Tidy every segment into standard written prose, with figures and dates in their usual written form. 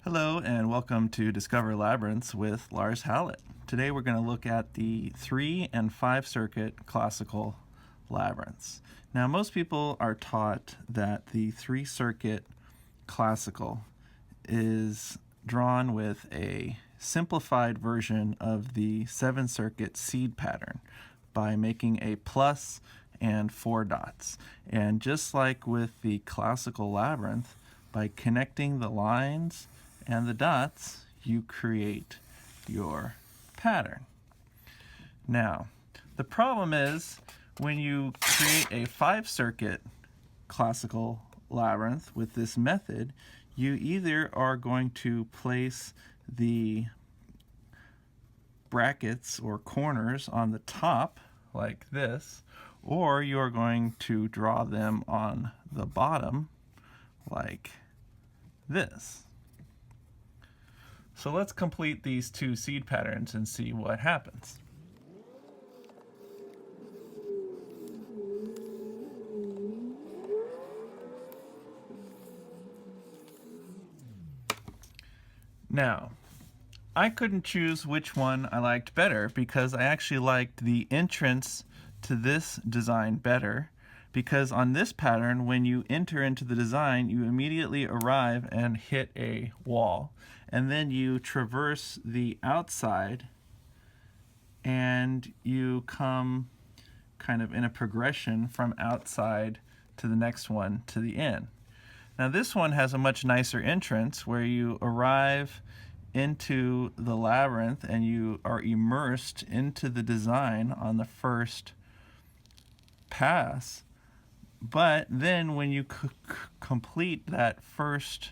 Hello and welcome to Discover Labyrinths with Lars Hallett. Today we're going to look at the 3 and 5 circuit classical labyrinths. Now most people are taught that the 3 circuit classical is drawn with a simplified version of the 7 circuit seed pattern by making a plus and 4 dots. And just like with the classical labyrinth, by connecting the lines and the dots, you create your pattern. Now, the problem is when you create a 5 circuit classical labyrinth with this method, you either are going to place the brackets or corners on the top like this, or you're going to draw them on the bottom like this. So let's complete these 2 seed patterns and see what happens. Now, I couldn't choose which one I liked better because I actually liked the entrance to this design better, because on this pattern, when you enter into the design, you immediately arrive and hit a wall, and then you traverse the outside and you come kind of in a progression from outside to the next one to the end. Now this one has a much nicer entrance where you arrive into the labyrinth and you are immersed into the design on the first pass. But then when you complete that first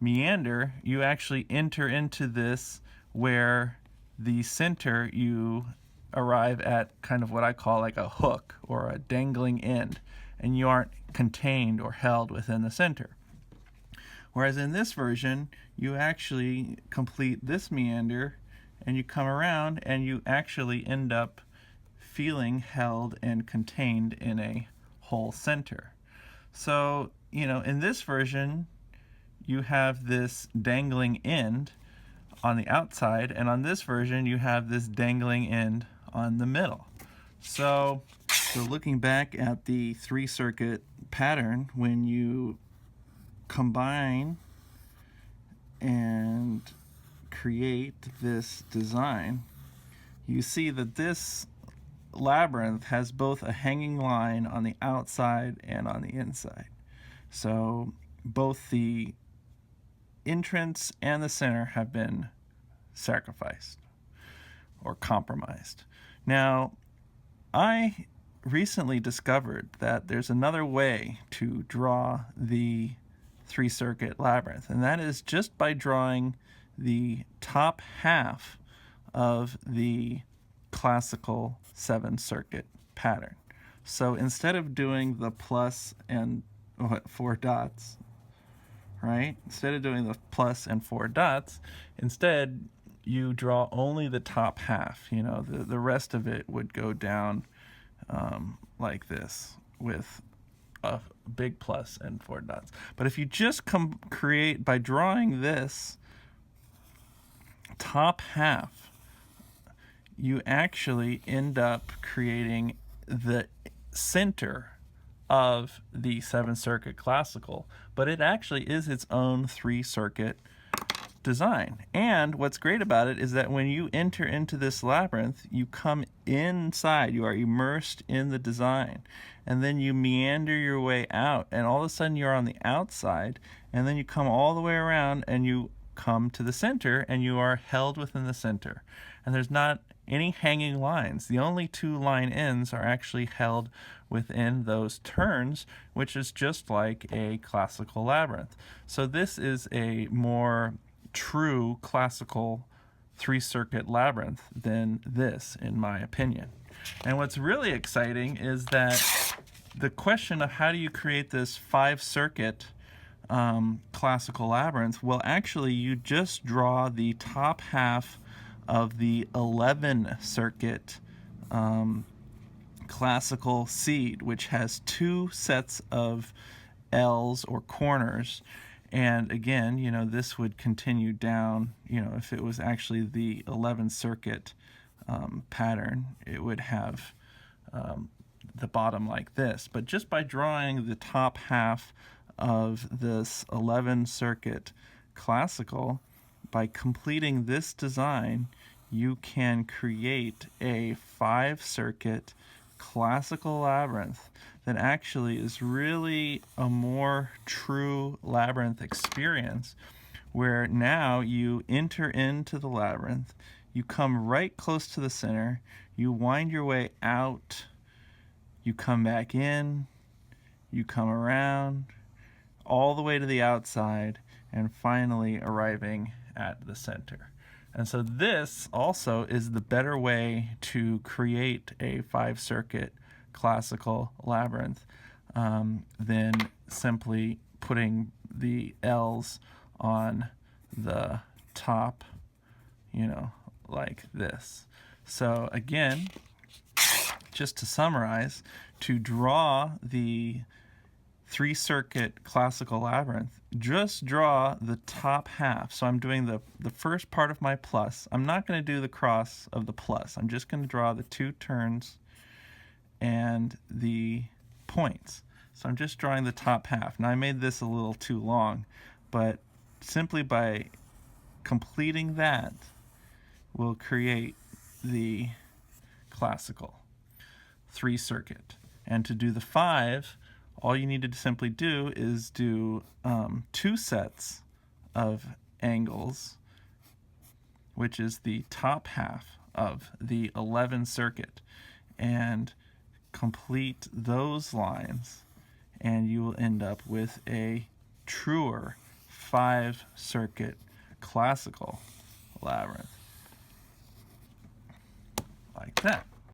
meander, you actually enter into this where the center you arrive at kind of what I call like a hook or a dangling end, and you aren't contained or held within the center. Whereas in this version, you actually complete this meander and you come around and you actually end up feeling held and contained in a whole center. So, in this version, you have this dangling end on the outside, and on this version, you have this dangling end on the middle. So looking back at the 3 circuit pattern, when you combine and create this design, you see that this labyrinth has both a hanging line on the outside and on the inside. So both the entrance and the center have been sacrificed or compromised. Now, I recently discovered that there's another way to draw the 3 circuit labyrinth, and that is just by drawing the top half of the classical 7 circuit pattern. So instead of doing the plus and 4 dots, right? Instead of doing the plus and 4 dots, instead you draw only the top half. The rest of it would go down like this with a big plus and 4 dots. But if you just create by drawing this top half, you actually end up creating the center of the 7 circuit classical, but it actually is its own 3 circuit design. And what's great about it is that when you enter into this labyrinth, you come inside, you are immersed in the design, and then you meander your way out, and all of a sudden you're on the outside, and then you come all the way around and you come to the center and you are held within the center. And there's not any hanging lines. The only 2 line ends are actually held within those turns, which is just like a classical labyrinth. So this is a more true classical 3 circuit labyrinth than this, in my opinion. And what's really exciting is that the question of how do you create this 5 circuit classical labyrinth, well, actually you just draw the top half of the 11 circuit classical seed, which has 2 sets of L's or corners, And again, you know, this would continue down, you know, if it was actually the 11 circuit pattern, it would have the bottom like this. But just by drawing the top half of this 11 circuit classical, by completing this design, you can create a 5-circuit classical labyrinth that actually is really a more true labyrinth experience, where now you enter into the labyrinth, you come right close to the center, you wind your way out, you come back in, you come around, all the way to the outside, and finally arriving at the center. And so this also is the better way to create a 5-circuit classical labyrinth than simply putting the L's on the top, you know, like this. So again, just to summarize, to draw the 3-circuit classical labyrinth, just draw the top half. So I'm doing the first part of my plus. I'm not going to do the cross of the plus. I'm just going to draw the 2 turns and the points. So I'm just drawing the top half. Now I made this a little too long, but simply by completing that, we'll create the classical 3-circuit. And to do the 5, all you need to simply do is do 2 sets of angles, which is the top half of the 11 circuit, and complete those lines, and you will end up with a truer 5-circuit classical labyrinth, like that.